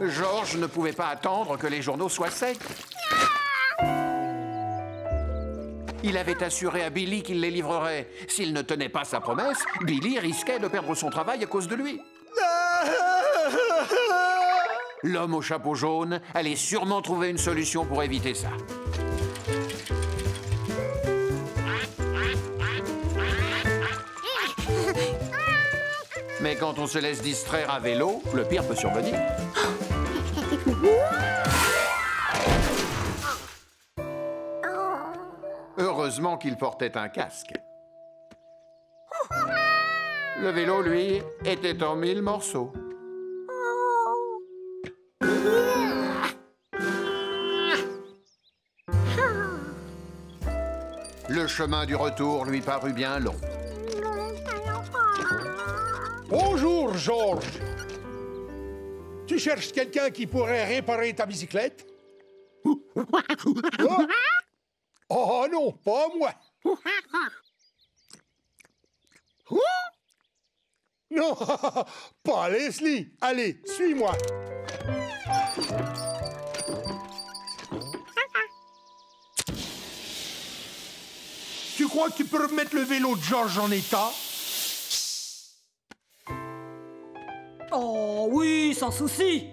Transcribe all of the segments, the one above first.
Georges ne pouvait pas attendre que les journaux soient secs. Il avait assuré à Billy qu'il les livrerait. S'il ne tenait pas sa promesse, Billy risquait de perdre son travail à cause de lui. L'homme au chapeau jaune allait sûrement trouver une solution pour éviter ça. Mais quand on se laisse distraire à vélo, le pire peut survenir. Heureusement qu'il portait un casque. Le vélo, lui, était en 1000 morceaux. Le chemin du retour lui parut bien long. Bonjour, Georges. Tu cherches quelqu'un qui pourrait réparer ta bicyclette? Oh, oh non, pas moi. Non, pas Leslie. Allez, suis-moi. Tu crois que tu peux remettre le vélo de Georges en état? Oh oui, sans souci.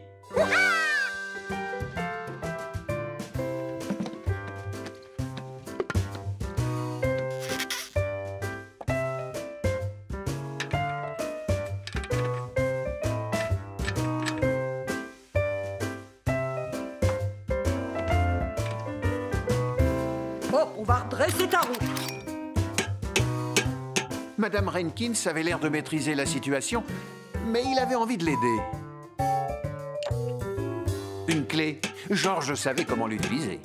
Bon, on va redresser ta roue. Madame Rankins avait l'air de maîtriser la situation, mais il avait envie de l'aider. Une clé, Georges savait comment l'utiliser.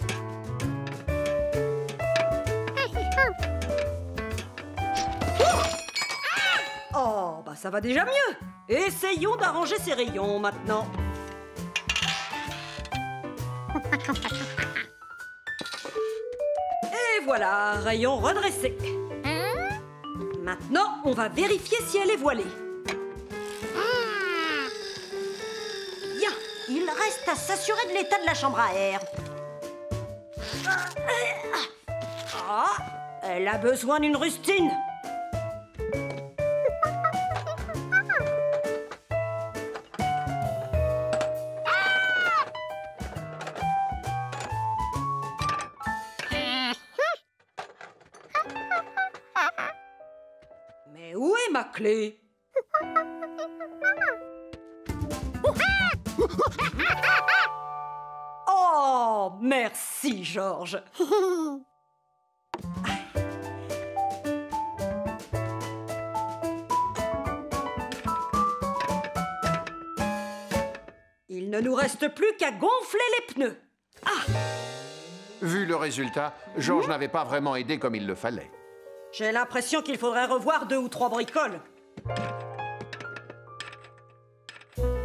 Oh, bah ça va déjà mieux. Essayons d'arranger ces rayons maintenant. Et voilà, rayon redressé. Maintenant, on va vérifier si elle est voilée. Bien, il reste à s'assurer de l'état de la chambre à air. Ah, elle a besoin d'une rustine. Mais où est ma clé? Oh, merci, Georges. Il ne nous reste plus qu'à gonfler les pneus. Ah! Vu le résultat, Georges n'avait pas vraiment aidé comme il le fallait. J'ai l'impression qu'il faudrait revoir 2 ou 3 bricoles.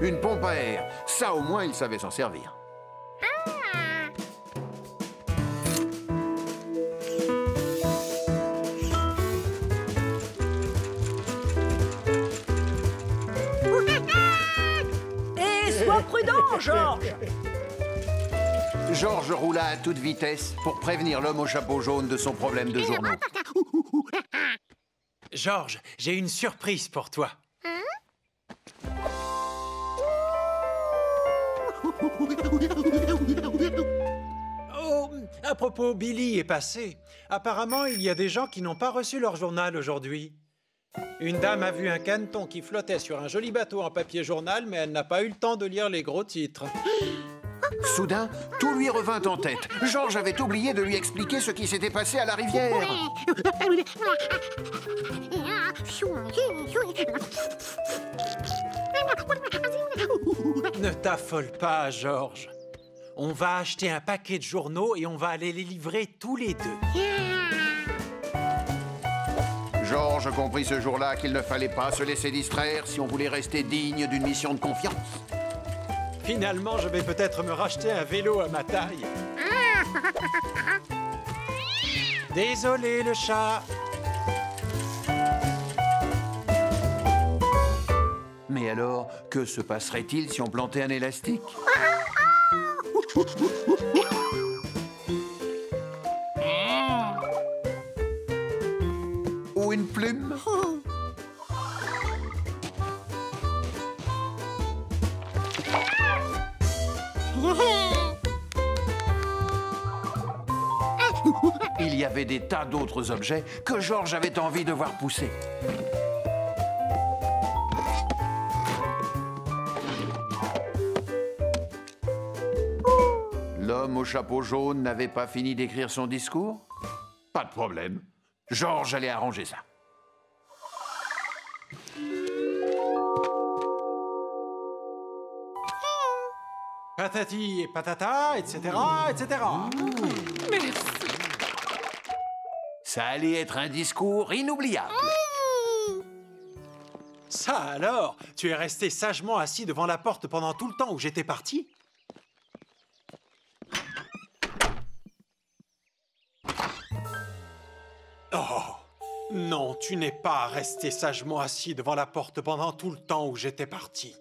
Une pompe à air, ça au moins il savait s'en servir. Et sois prudent, Georges. Georges roula à toute vitesse pour prévenir l'homme au chapeau jaune de son problème de journaux. Georges, j'ai une surprise pour toi. Oh, à propos, Billy est passé. Apparemment, il y a des gens qui n'ont pas reçu leur journal aujourd'hui. Une dame a vu un caneton qui flottait sur un joli bateau en papier journal, mais elle n'a pas eu le temps de lire les gros titres. Soudain, tout lui revint en tête. Georges avait oublié de lui expliquer ce qui s'était passé à la rivière. Ne t'affole pas, Georges. On va acheter un paquet de journaux et on va aller les livrer tous les deux. Georges comprit ce jour-là qu'il ne fallait pas se laisser distraire si on voulait rester digne d'une mission de confiance. Finalement, je vais peut-être me racheter un vélo à ma taille. Désolé, le chat. Mais alors, que se passerait-il si on plantait un élastique? Ou une plume? Il y avait des tas d'autres objets que George avait envie de voir pousser. L'homme au chapeau jaune n'avait pas fini d'écrire son discours? Pas de problème. George allait arranger ça. Patati et patata, etc., etc. Ça allait être un discours inoubliable. Ça alors, tu es resté sagement assis devant la porte pendant tout le temps où j'étais parti? Oh, non, tu n'es pas resté sagement assis devant la porte pendant tout le temps où j'étais parti.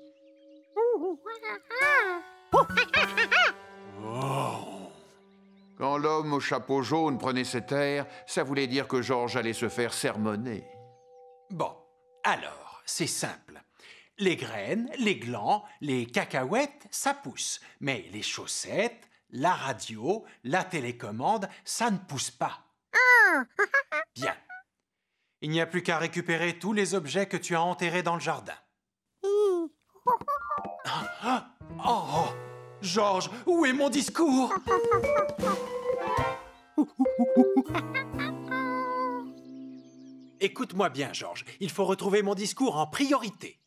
Quand l'homme au chapeau jaune prenait cet air, ça voulait dire que George allait se faire sermonner. Bon, alors, c'est simple. Les graines, les glands, les cacahuètes, ça pousse. Mais les chaussettes, la radio, la télécommande, ça ne pousse pas. Bien. Il n'y a plus qu'à récupérer tous les objets que tu as enterrés dans le jardin. Oh, George, où est mon discours? Écoute-moi bien, George. Il faut retrouver mon discours en priorité.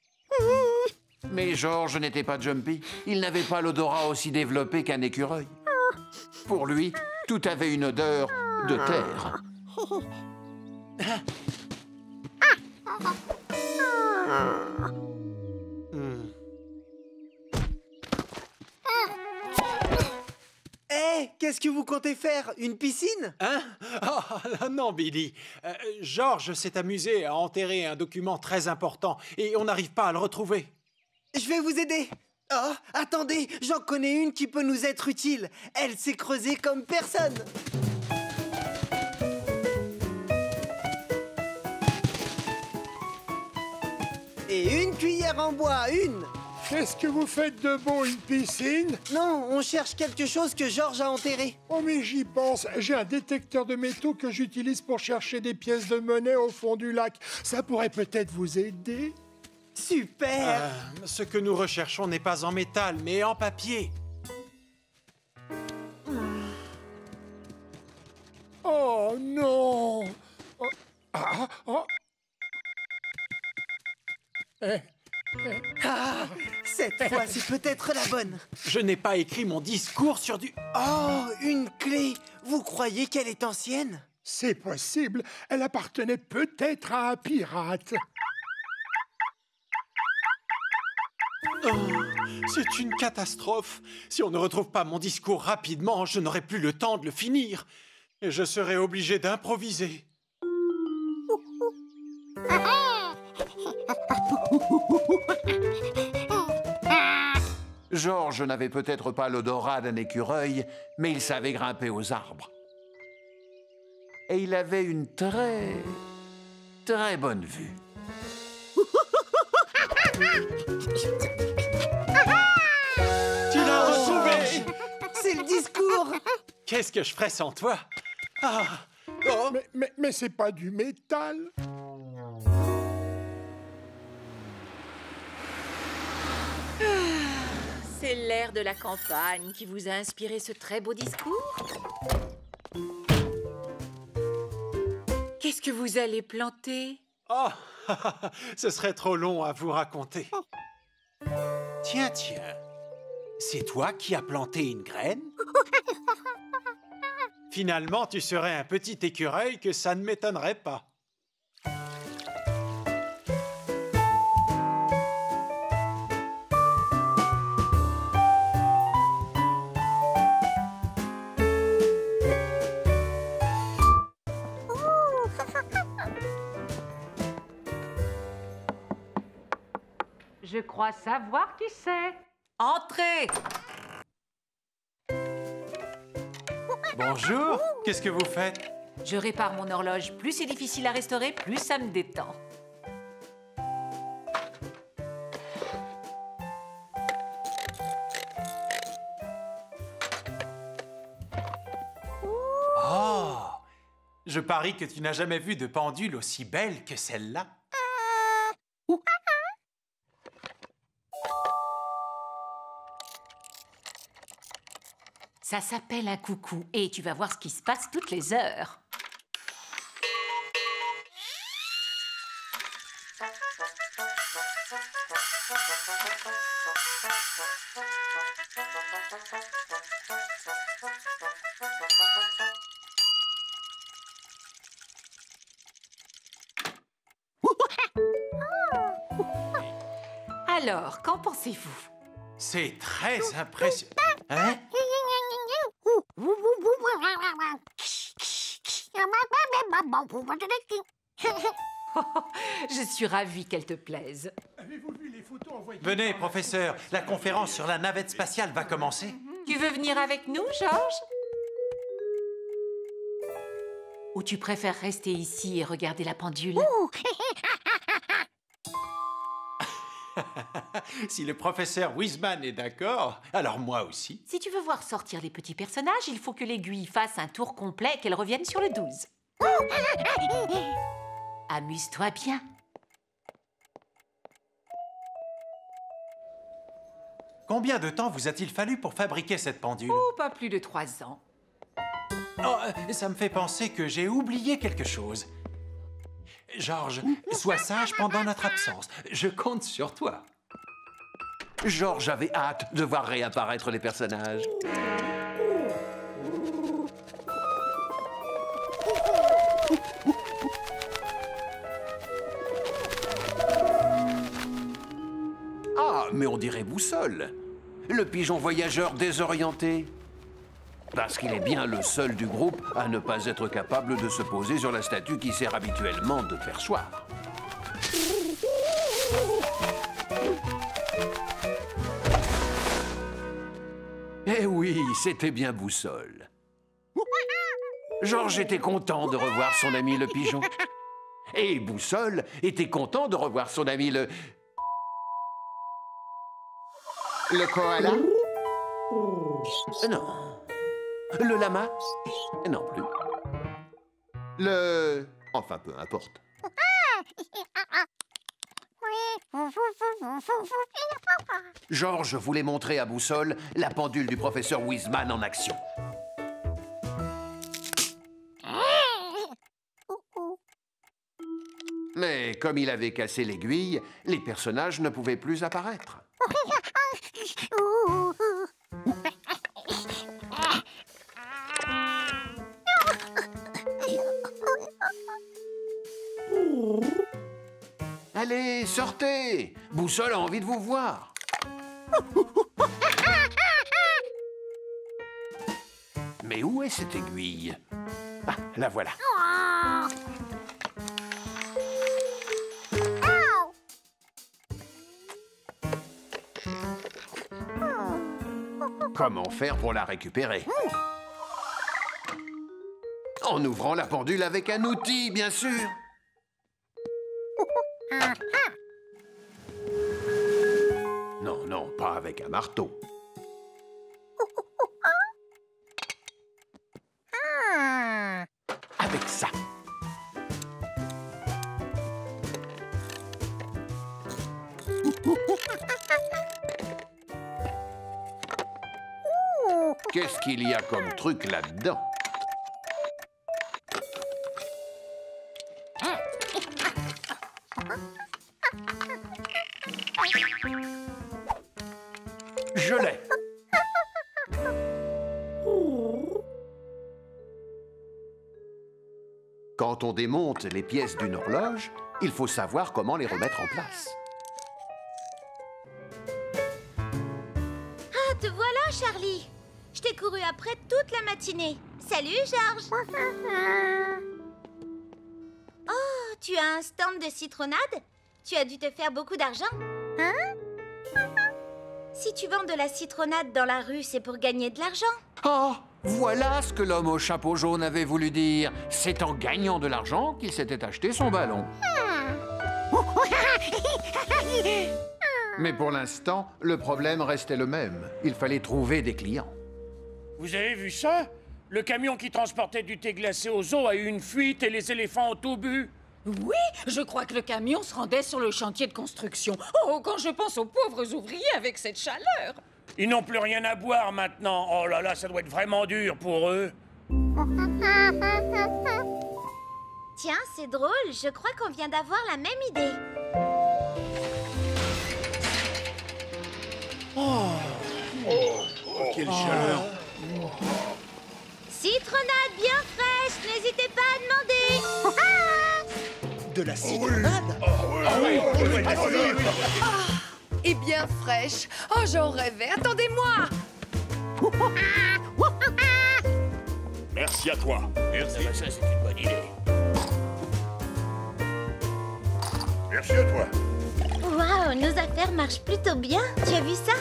Mais George n'était pas Jumpy. Il n'avait pas l'odorat aussi développé qu'un écureuil. Pour lui, tout avait une odeur de terre. Hé, qu'est-ce que vous comptez faire? Une piscine? Hein? Oh, non, Billy. George s'est amusé à enterrer un document très important et on n'arrive pas à le retrouver. Je vais vous aider. Oh, attendez, j'en connais une qui peut nous être utile. Elle s'est creusée comme personne. Et une cuillère en bois, une. Qu'est-ce que vous faites de beau, une piscine? Non, on cherche quelque chose que George a enterré. Oh, mais j'y pense. J'ai un détecteur de métaux que j'utilise pour chercher des pièces de monnaie au fond du lac. Ça pourrait peut-être vous aider. Super. Ce que nous recherchons n'est pas en métal, mais en papier. Oh non! Oh. Ah, oh. Ah, cette fois, c'est peut-être la bonne. Je n'ai pas écrit mon discours sur du... Oh, une clé. Vous croyez qu'elle est ancienne? C'est possible. Elle appartenait peut-être à un pirate. Oh, c'est une catastrophe. Si on ne retrouve pas mon discours rapidement, je n'aurai plus le temps de le finir. Et je serai obligé d'improviser. George n'avait peut-être pas l'odorat d'un écureuil, mais il savait grimper aux arbres. Et il avait une très bonne vue. Tu l'as retrouvé! C'est le discours. Qu'est-ce que je ferais sans toi? Ah, oh. Mais c'est pas du métal. C'est l'air de la campagne qui vous a inspiré ce très beau discours? Qu'est-ce que vous allez planter? Oh, ce serait trop long à vous raconter. Tiens, c'est toi qui as planté une graine? Finalement, tu serais un petit écureuil que ça ne m'étonnerait pas. Je crois savoir qui c'est. Entrez! Bonjour, qu'est-ce que vous faites? Je répare mon horloge. Plus c'est difficile à restaurer, plus ça me détend. Oh! Je parie que tu n'as jamais vu de pendule aussi belle que celle-là. Ça s'appelle un coucou et tu vas voir ce qui se passe toutes les heures. Alors, qu'en pensez-vous? C'est très impressionnant. Hein? Je suis ravie qu'elle te plaise. Avez-vous vu les photos envoyées? Venez, professeur, la conférence sur la navette spatiale va commencer. Tu veux venir avec nous, Georges? Ou tu préfères rester ici et regarder la pendule? Si le professeur Wiseman est d'accord, alors moi aussi. Si tu veux voir sortir les petits personnages, il faut que l'aiguille fasse un tour complet et qu'elle revienne sur le 12. Amuse-toi bien. Combien de temps vous a-t-il fallu pour fabriquer cette pendule? Oh, pas plus de 3 ans. Oh, ça me fait penser que j'ai oublié quelque chose. Georges, sois sage pendant notre absence. Je compte sur toi. Georges avait hâte de voir réapparaître les personnages. Ah, mais on dirait Boussole, le pigeon voyageur désorienté. Parce qu'il est bien le seul du groupe à ne pas être capable de se poser sur la statue qui sert habituellement de perchoir. Eh oui, c'était bien Boussole. Georges était content de revoir son ami le pigeon. Et Boussole était content de revoir son ami le koala? Non. Le lama? Non plus. Enfin, peu importe. Georges voulait montrer à Boussole la pendule du professeur Wiseman en action. Mais comme il avait cassé l'aiguille, les personnages ne pouvaient plus apparaître. Allez, sortez! Boussole a envie de vous voir. Mais où est cette aiguille? Ah, la voilà. Comment faire pour la récupérer? En ouvrant la pendule avec un outil, bien sûr. Non, non, pas avec un marteau. Avec ça. Qu'est-ce qu'il y a comme truc là-dedans? Je l'ai. Quand on démonte les pièces d'une horloge, il faut savoir comment les remettre en place. Ah, te voilà, Charlie. Je t'ai couru après toute la matinée. Salut, Georges. Oh, tu as un stand de citronnade? Tu as dû te faire beaucoup d'argent. Hein? Si tu vends de la citronnade dans la rue, c'est pour gagner de l'argent. Oh, voilà ce que l'homme au chapeau jaune avait voulu dire. C'est en gagnant de l'argent qu'il s'était acheté son ballon. Mais pour l'instant, le problème restait le même. Il fallait trouver des clients. Vous avez vu ça? Le camion qui transportait du thé glacé au zoo a eu une fuite et les éléphants ont tout bu. Oui, je crois que le camion se rendait sur le chantier de construction. Oh, quand je pense aux pauvres ouvriers avec cette chaleur. Ils n'ont plus rien à boire maintenant. Oh là là, ça doit être vraiment dur pour eux. Tiens, c'est drôle, je crois qu'on vient d'avoir la même idée. Quelle chaleur! Citronnade bien fraîche, n'hésitez pas à demander. De la citronnade? Et bien fraîche. Oh, j'en rêvais. Attendez-moi. Merci à toi. Merci. Ça, c'est une bonne idée. Merci à toi. Waouh, nos affaires marchent plutôt bien. Tu as vu ça?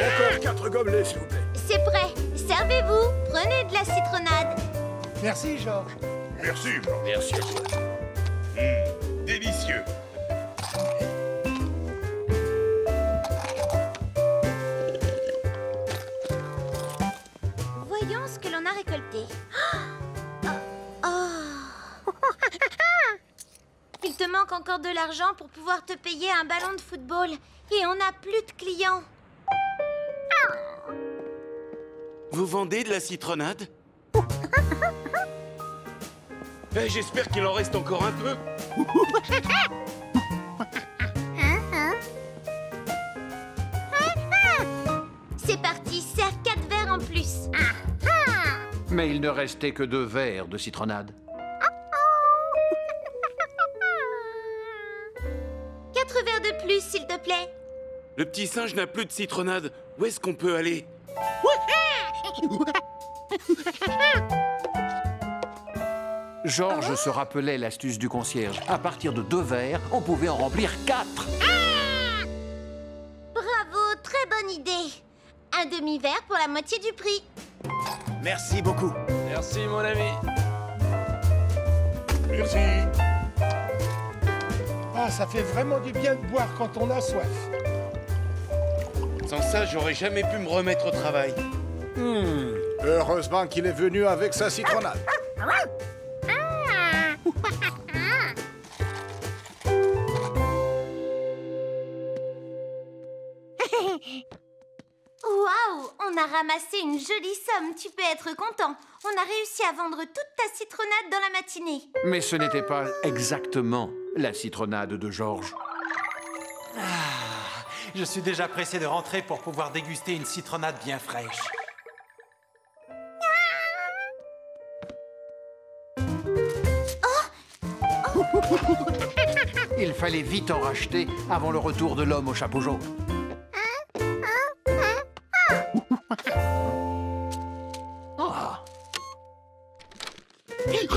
Encore 4 gobelets, s'il vous plaît. C'est prêt. Servez-vous. Prenez de la citronnade. Merci, Georges. Merci. Merci à toi. Délicieux. Voyons ce que l'on a récolté. Oh. Il te manque encore de l'argent pour pouvoir te payer un ballon de football. Et on n'a plus de clients. Vous vendez de la citronnade? J'espère qu'il en reste encore un peu. C'est parti, serre 4 verres en plus. Mais il ne restait que 2 verres de citronnade. 4 verres de plus, s'il te plaît. Le petit singe n'a plus de citronnade. Où est-ce qu'on peut aller? Georges se rappelait l'astuce du concierge. À partir de 2 verres, on pouvait en remplir 4. Bravo, très bonne idée. Un demi-verre pour la moitié du prix. Merci beaucoup. Merci, mon ami. Merci. Ah, ça fait vraiment du bien de boire quand on a soif. Sans ça, j'aurais jamais pu me remettre au travail. Heureusement qu'il est venu avec sa citronnade. Waouh, on a ramassé une jolie somme, tu peux être content. On a réussi à vendre toute ta citronnade dans la matinée. Mais ce n'était pas exactement la citronnade de Georges. Je suis déjà pressé de rentrer pour pouvoir déguster une citronnade bien fraîche. Il fallait vite en racheter avant le retour de l'homme au chapeau jaune.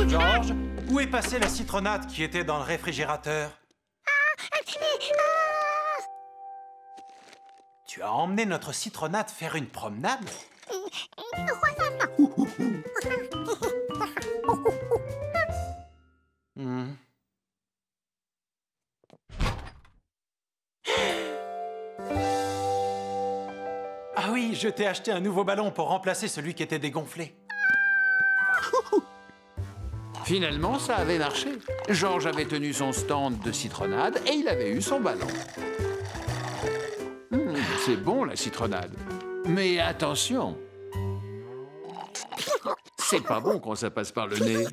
Georges, où est passée la citronnade qui était dans le réfrigérateur? Tu as emmené notre citronnade faire une promenade? Ah oui, je t'ai acheté un nouveau ballon pour remplacer celui qui était dégonflé. Finalement, ça avait marché. Georges avait tenu son stand de citronnade et il avait eu son ballon. C'est bon, la citronnade. Mais attention, c'est pas bon quand ça passe par le nez.